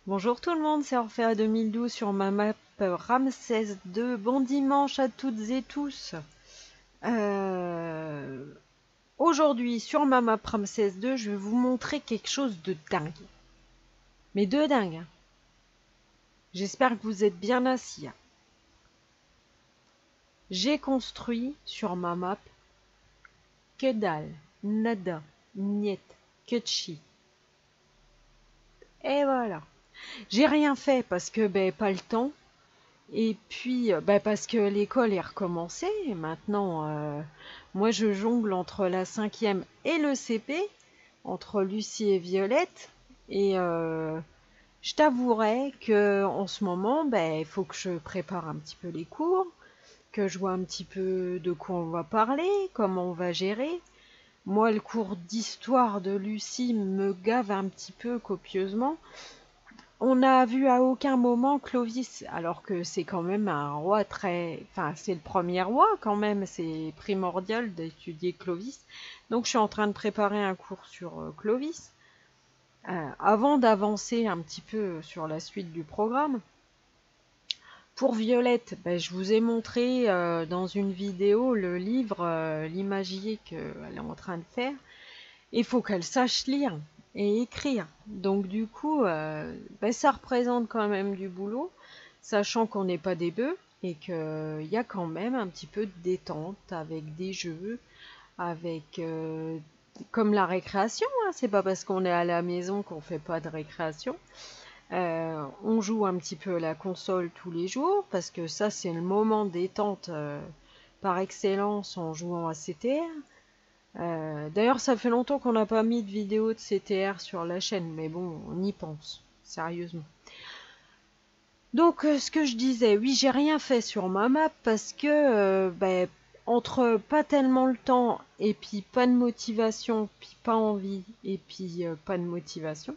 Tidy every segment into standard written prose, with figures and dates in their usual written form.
Bonjour tout le monde, c'est Orphea 2012 sur ma map Ramsès II. Bon dimanche à toutes et tous. Euh, Aujourd'hui sur ma map Ramsès II, je vais vous montrer quelque chose de dingue. Mais de dingue. J'espère que vous êtes bien assis. J'ai construit sur ma map que dalle, nada, niet, que chi. Et voilà. J'ai rien fait parce que pas le temps. Et puis, parce que l'école est recommencée, et maintenant, moi je jongle entre la cinquième et le CP, entre Lucie et Violette, et je t'avouerai que en ce moment, il faut que je prépare un petit peu les cours, que je vois un petit peu de quoi on va parler, comment on va gérer. Moi, le cours d'histoire de Lucie me gave un petit peu copieusement. On n'a vu à aucun moment Clovis, alors que c'est quand même un roi très... Enfin, c'est le premier roi quand même, c'est primordial d'étudier Clovis. Donc je suis en train de préparer un cours sur Clovis, avant d'avancer un petit peu sur la suite du programme. Pour Violette, je vous ai montré dans une vidéo le livre, l'imagier qu'elle est en train de faire. Il faut qu'elle sache lire et écrire. Donc du coup, ça représente quand même du boulot, sachant qu'on n'est pas des bœufs et qu'il y a quand même un petit peu de détente avec des jeux, avec comme la récréation. Hein, c'est pas parce qu'on est à la maison qu'on fait pas de récréation. On joue un petit peu à la console tous les jours parce que ça c'est le moment détente par excellence en jouant à CTR. D'ailleurs, ça fait longtemps qu'on n'a pas mis de vidéo de CTR sur la chaîne, mais bon, on y pense, sérieusement. Donc, ce que je disais, oui, j'ai rien fait sur ma map parce que, entre pas tellement le temps et puis pas de motivation, puis pas envie et puis pas de motivation.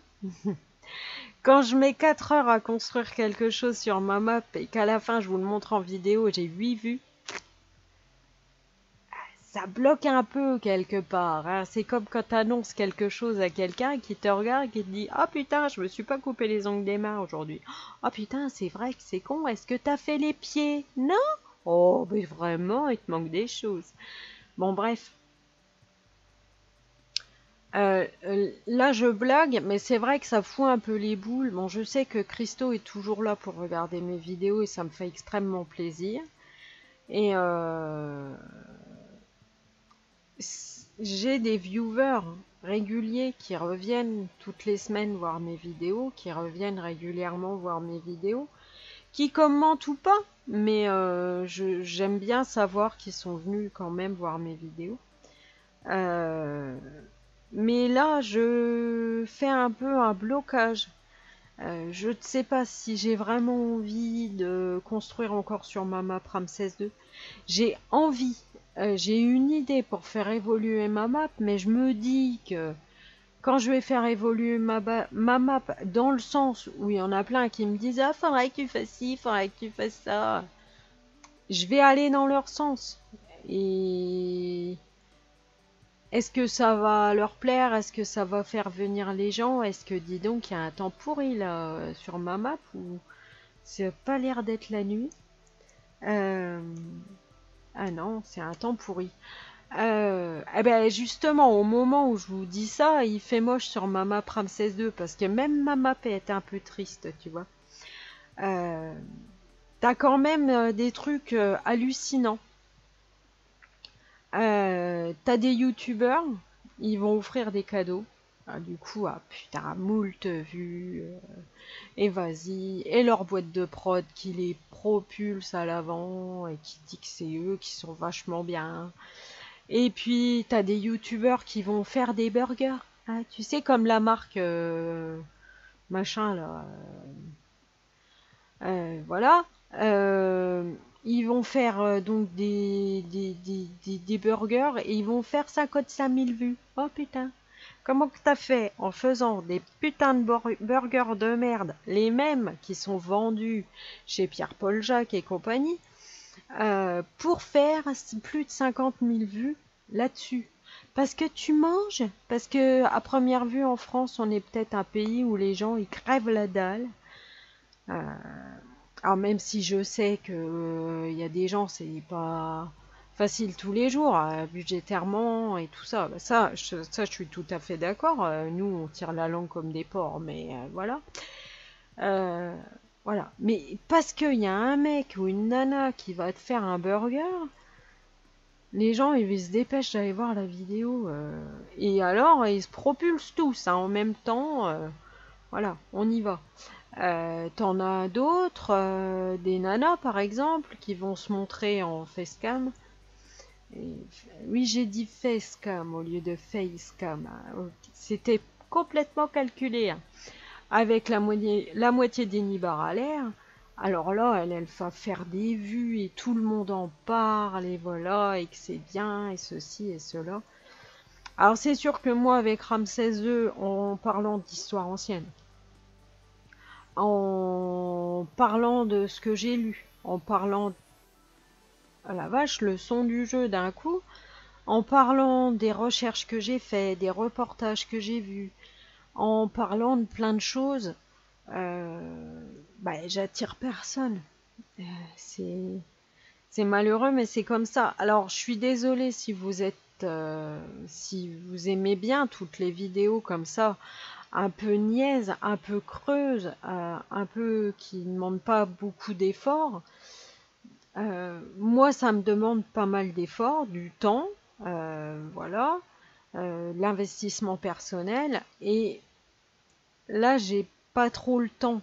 Quand je mets 4 heures à construire quelque chose sur ma map et qu'à la fin je vous le montre en vidéo, j'ai 8 vues, ça bloque un peu quelque part. Hein. C'est comme quand tu annonces quelque chose à quelqu'un qui te regarde et qui te dit « Ah putain, je me suis pas coupé les ongles des mains aujourd'hui. Ah putain, c'est vrai que c'est con. Est-ce que t'as fait les pieds? Non? Oh, mais vraiment, il te manque des choses. » Bon, bref. Là, je blague, mais c'est vrai que ça fout un peu les boules. Bon, je sais que Christo est toujours là pour regarder mes vidéos et ça me fait extrêmement plaisir. Et j'ai des viewers réguliers qui reviennent toutes les semaines voir mes vidéos, qui reviennent régulièrement voir mes vidéos, qui commentent ou pas, mais j'aime bien savoir qu'ils sont venus quand même voir mes vidéos. Mais là, je fais un peu un blocage. Je ne sais pas si j'ai vraiment envie de construire encore sur ma map Ramsès II. J'ai envie, j'ai une idée pour faire évoluer ma map, mais je me dis que quand je vais faire évoluer ma map dans le sens où il y en a plein qui me disent « Ah, faudrait que tu fasses ci, faudrait que tu fasses ça », je vais aller dans leur sens. Et est-ce que ça va leur plaire? Est-ce que ça va faire venir les gens? Est-ce que, dis donc, il y a un temps pourri là sur ma map ou ça n'a pas l'air d'être la nuit? Euh, Ah non, c'est un temps pourri. Justement, au moment où je vous dis ça, il fait moche sur ma map Ramsès 2 parce que même ma map est un peu triste, tu vois. Euh, T'as quand même des trucs hallucinants. T'as des youtubeurs, ils vont offrir des cadeaux. Ah, du coup, ah putain, moult vues, et vas-y, et leur boîte de prod qui les propulse à l'avant et qui dit que c'est eux qui sont vachement bien. Et puis, t'as des youtubeurs qui vont faire des burgers. Hein, tu sais, comme la marque machin, là. Voilà. Ils vont faire donc des burgers et ils vont faire 55 000 vues. Oh putain. Comment que t'as fait en faisant des putains de burgers de merde, les mêmes qui sont vendus chez Pierre-Paul Jacques et compagnie, pour faire plus de 50 000 vues là-dessus? Parce que tu manges? Parce que à première vue en France, on est peut-être un pays où les gens ils crèvent la dalle. Euh, alors même si je sais que il y a des gens, c'est pas facile tous les jours, budgétairement et tout ça. Bah, ça, je suis tout à fait d'accord. Nous, on tire la langue comme des porcs, mais voilà. Euh, voilà. Mais parce qu'il y a un mec ou une nana qui va te faire un burger, les gens ils se dépêchent d'aller voir la vidéo. Et alors, ils se propulsent tous hein, en même temps. Voilà, on y va. T'en as d'autres, des nanas par exemple, qui vont se montrer en facecam. Et, oui, j'ai dit facecam au lieu de facecam. Ok. C'était complètement calculé. Hein. Avec la moitié des nibards à l'air. Alors là, elle va faire des vues et tout le monde en parle et voilà, et que c'est bien et ceci et cela. Alors c'est sûr que moi avec Ramsès II, en parlant d'histoire ancienne, en parlant de ce que j'ai lu, en parlant, à la vache, le son du jeu d'un coup, en parlant des recherches que j'ai faites, des reportages que j'ai vus, en parlant de plein de choses, j'attire personne. Euh, c'est c'est malheureux, mais c'est comme ça. Alors, je suis désolée si vous êtes, si vous aimez bien toutes les vidéos comme ça, un peu niaises, un peu creuses, un peu qui ne demandent pas beaucoup d'efforts. Moi, ça me demande pas mal d'efforts, du temps, voilà, l'investissement personnel. Et là, j'ai pas trop le temps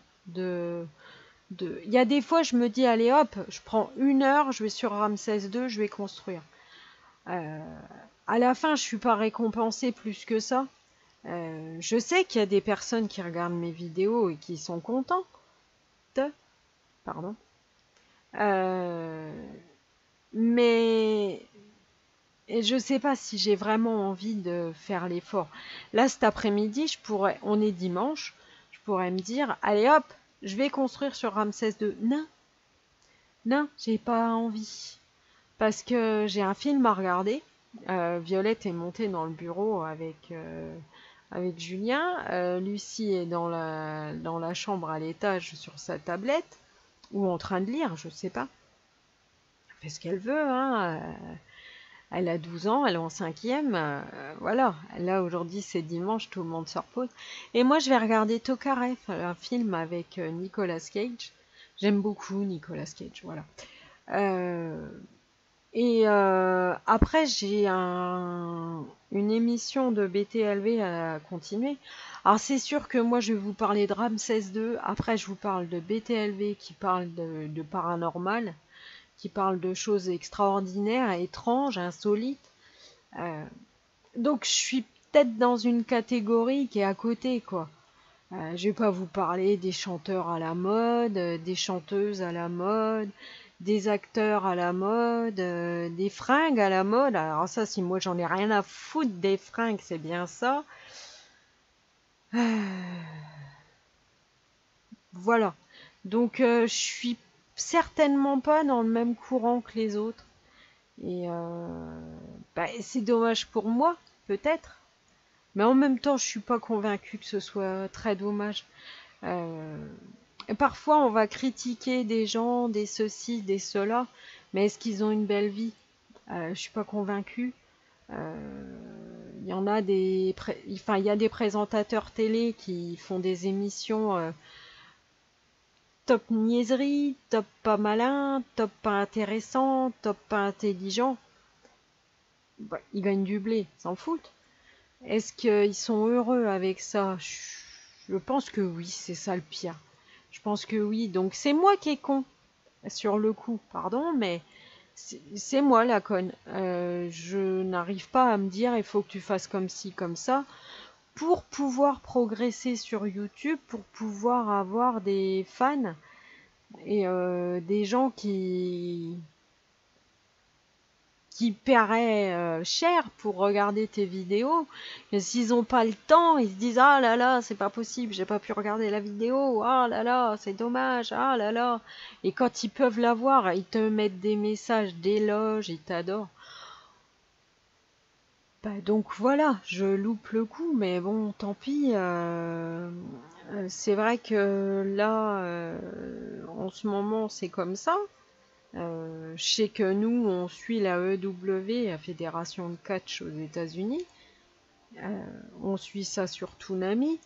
il y a des fois, je me dis, allez hop, je prends 1 heure, je vais sur Ramsès II, je vais construire. Euh, à la fin, je suis pas récompensée plus que ça. Je sais qu'il y a des personnes qui regardent mes vidéos et qui sont contentes. Pardon. Euh, mais je sais pas si j'ai vraiment envie de faire l'effort. Là, cet après-midi, on est dimanche, je pourrais me dire, allez hop, je vais construire sur Ramsès II. Non, non, j'ai pas envie. Parce que j'ai un film à regarder. Violette est montée dans le bureau avec Julien. Lucie est dans la chambre à l'étage sur sa tablette. Ou en train de lire, je sais pas. Elle fait ce qu'elle veut, hein. Elle a 12 ans, elle est en cinquième. Voilà. Là, aujourd'hui, c'est dimanche, tout le monde se repose. Et moi, je vais regarder Tokarev, un film avec Nicolas Cage. J'aime beaucoup Nicolas Cage, voilà. Euh, après, j'ai une émission de BTLV à continuer. Alors c'est sûr que moi je vais vous parler de Ramsès II. Après je vous parle de BTLV qui parle de paranormal, qui parle de choses extraordinaires, étranges, insolites. Euh, donc je suis peut-être dans une catégorie qui est à côté, quoi. Je vais pas vous parler des chanteurs à la mode, des chanteuses à la mode, des acteurs à la mode, des fringues à la mode. Alors ça, si moi j'en ai rien à foutre des fringues, c'est bien ça. Voilà. Donc je suis certainement pas dans le même courant que les autres. Et c'est dommage pour moi, peut-être. Mais en même temps, je suis pas convaincue que ce soit très dommage. Euh, Parfois, on va critiquer des gens, des ceci, des cela, mais est-ce qu'ils ont une belle vie? Je suis pas convaincue. Il y en a enfin, il y a des présentateurs télé qui font des émissions top niaiserie, top pas malin, top pas intéressant, top pas intelligent. Bah, ils gagnent du blé, s'en foutent. Est-ce qu'ils sont heureux avec ça? Je pense que oui, c'est ça le pire. Je pense que oui. Donc c'est moi qui est con sur le coup, pardon, mais c'est moi la conne. Je n'arrive pas à me dire il faut que tu fasses comme ci, comme ça, pour pouvoir progresser sur YouTube, pour pouvoir avoir des fans et des gens qui paieraient cher pour regarder tes vidéos. Et s'ils n'ont pas le temps, ils se disent ah là là, c'est pas possible, j'ai pas pu regarder la vidéo, ah là là, c'est dommage, ah là là. Et quand ils peuvent la voir, ils te mettent des messages d'éloges, ils t'adorent. Bah, donc voilà, je loupe le coup, mais bon, tant pis. C'est vrai que là, en ce moment, c'est comme ça. Je sais que nous, on suit la EW, la Fédération de catch aux États-Unis. Euh, on suit ça sur Toonami.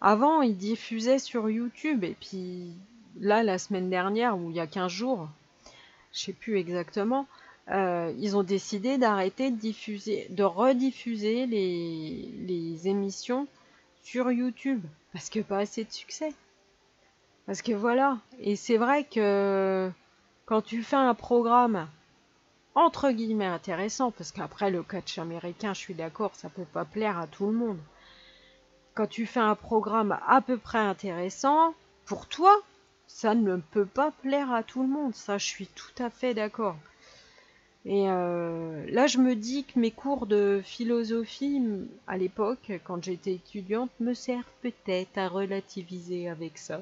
Avant, ils diffusaient sur YouTube, et puis là, la semaine dernière, ou il y a 15 jours, je sais plus exactement, ils ont décidé d'arrêter de diffuser, de rediffuser les émissions sur YouTube, parce que pas assez de succès. Parce que voilà, et c'est vrai que quand tu fais un programme entre guillemets intéressant, parce qu'après le catch américain, je suis d'accord, ça peut pas plaire à tout le monde. Quand tu fais un programme à peu près intéressant, pour toi, ça ne peut pas plaire à tout le monde. Ça, je suis tout à fait d'accord. Et là, je me dis que mes cours de philosophie, à l'époque, quand j'étais étudiante, me servent peut-être à relativiser avec ça.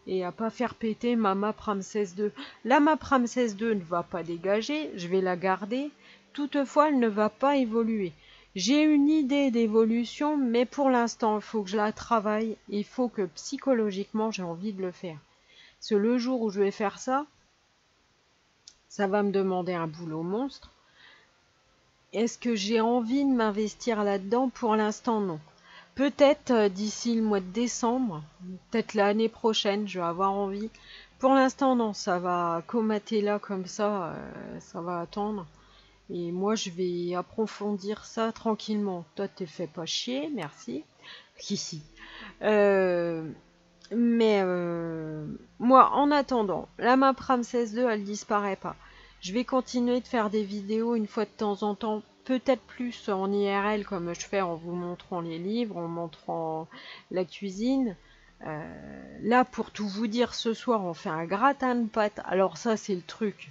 Et à pas faire péter ma map Ramsès II. La map Ramsès II ne va pas dégager, je vais la garder. Toutefois, elle ne va pas évoluer. J'ai une idée d'évolution, mais pour l'instant, il faut que je la travaille. Il faut que psychologiquement, j'ai envie de le faire. Parce que le jour où je vais faire ça, ça va me demander un boulot monstre. Est-ce que j'ai envie de m'investir là-dedans? Pour l'instant, non. Peut-être d'ici le mois de décembre, peut-être l'année prochaine, je vais avoir envie. Pour l'instant, non, ça va comater là comme ça, ça va attendre. Et moi, je vais approfondir ça tranquillement. Toi, t'es fait pas chier, merci. Ici. Euh, mais moi, en attendant, la map Ramsès 2, elle disparaît pas. Je vais continuer de faire des vidéos une fois de temps en temps, peut-être plus en IRL comme je fais en vous montrant les livres, en montrant la cuisine. Là, pour tout vous dire, ce soir, on fait un gratin de pâtes. Alors ça, c'est le truc.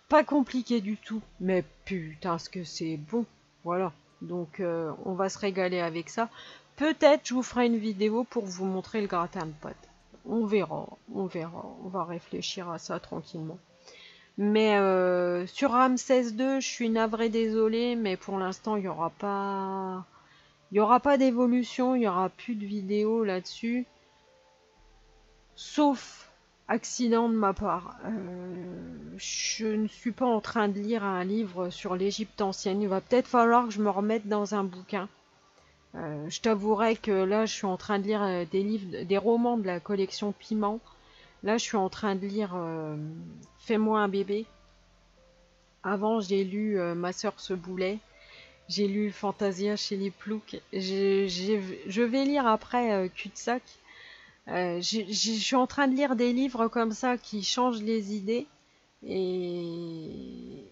Pas compliqué du tout, mais putain, ce que c'est bon. Voilà. Donc, on va se régaler avec ça. Peut-être je vous ferai une vidéo pour vous montrer le gratin de pâtes. On verra, on verra. On va réfléchir à ça tranquillement. Mais sur Ramsès 2, je suis navrée, désolée, mais pour l'instant, il y aura pas d'évolution, il y aura plus de vidéos là-dessus, sauf accident de ma part. Je ne suis pas en train de lire un livre sur l'Égypte ancienne. Il va peut-être falloir que je me remette dans un bouquin. Je t'avouerai que là, je suis en train de lire des livres, des romans de la collection Piment. Là, je suis en train de lire Fais-moi un bébé. Avant, j'ai lu Ma sœur se boulait. J'ai lu Fantasia chez les Ploucs. Je vais lire après Cul-de-sac. Je suis en train de lire des livres comme ça qui changent les idées et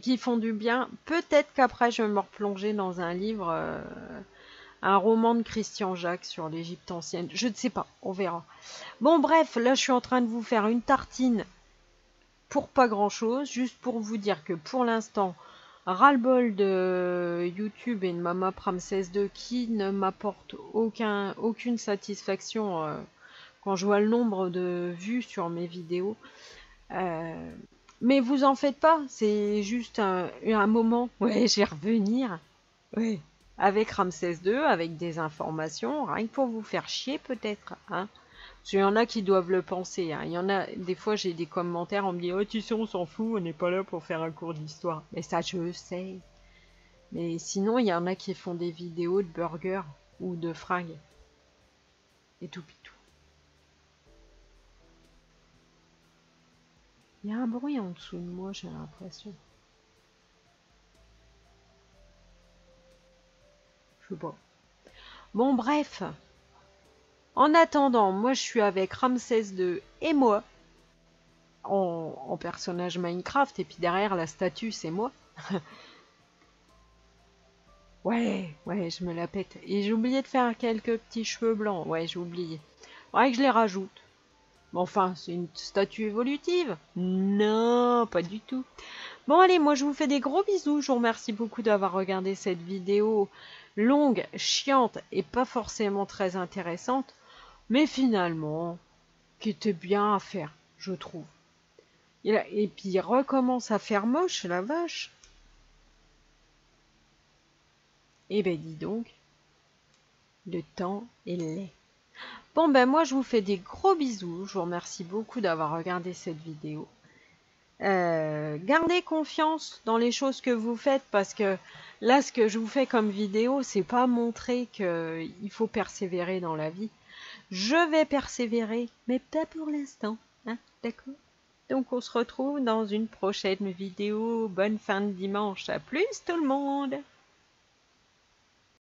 qui font du bien. Peut-être qu'après, je vais me replonger dans un livre, un roman de Christian Jacques sur l'Égypte ancienne. Je ne sais pas, on verra. Bon, bref, là, je suis en train de vous faire une tartine pour pas grand-chose, juste pour vous dire que pour l'instant, ras-le-bol de YouTube et de Mama Ramsès 2 qui ne m'apporte aucune satisfaction quand je vois le nombre de vues sur mes vidéos. Euh, mais vous en faites pas, c'est juste un moment. Ouais, je vais revenir. Ouais. Avec Ramsès 2, avec des informations, rien que pour vous faire chier peut-être, hein. Parce qu'il y en a qui doivent le penser, hein. Il y en a, des fois j'ai des commentaires, on me dit oh tu sais on s'en fout, on n'est pas là pour faire un cours d'histoire. Mais ça je sais. Mais sinon il y en a qui font des vidéos de burgers ou de fringues. Et tout pitou. Il y a un bruit en dessous de moi, j'ai l'impression. Je sais pas. Bon bref. En attendant, moi je suis avec Ramsès 2 et moi. En personnage Minecraft, et puis derrière la statue, c'est moi. Ouais, ouais, je me la pète. Et j'ai oublié de faire quelques petits cheveux blancs. Ouais, j'ai oublié. Faudrait que je les rajoute. Mais enfin, c'est une statue évolutive. Non, pas du tout. Bon, allez, moi je vous fais des gros bisous. Je vous remercie beaucoup d'avoir regardé cette vidéo longue, chiante et pas forcément très intéressante. Mais finalement, qui était bien à faire, je trouve. Et puis il recommence à faire moche, la vache. Eh ben dis donc, le temps est laid. Bon ben moi je vous fais des gros bisous, je vous remercie beaucoup d'avoir regardé cette vidéo. Gardez confiance dans les choses que vous faites parce que là ce que je vous fais comme vidéo c'est pas montrer qu'il faut persévérer dans la vie. Je vais persévérer mais pas pour l'instant, hein, d'accord? Donc on se retrouve dans une prochaine vidéo. Bonne fin de dimanche, à plus tout le monde!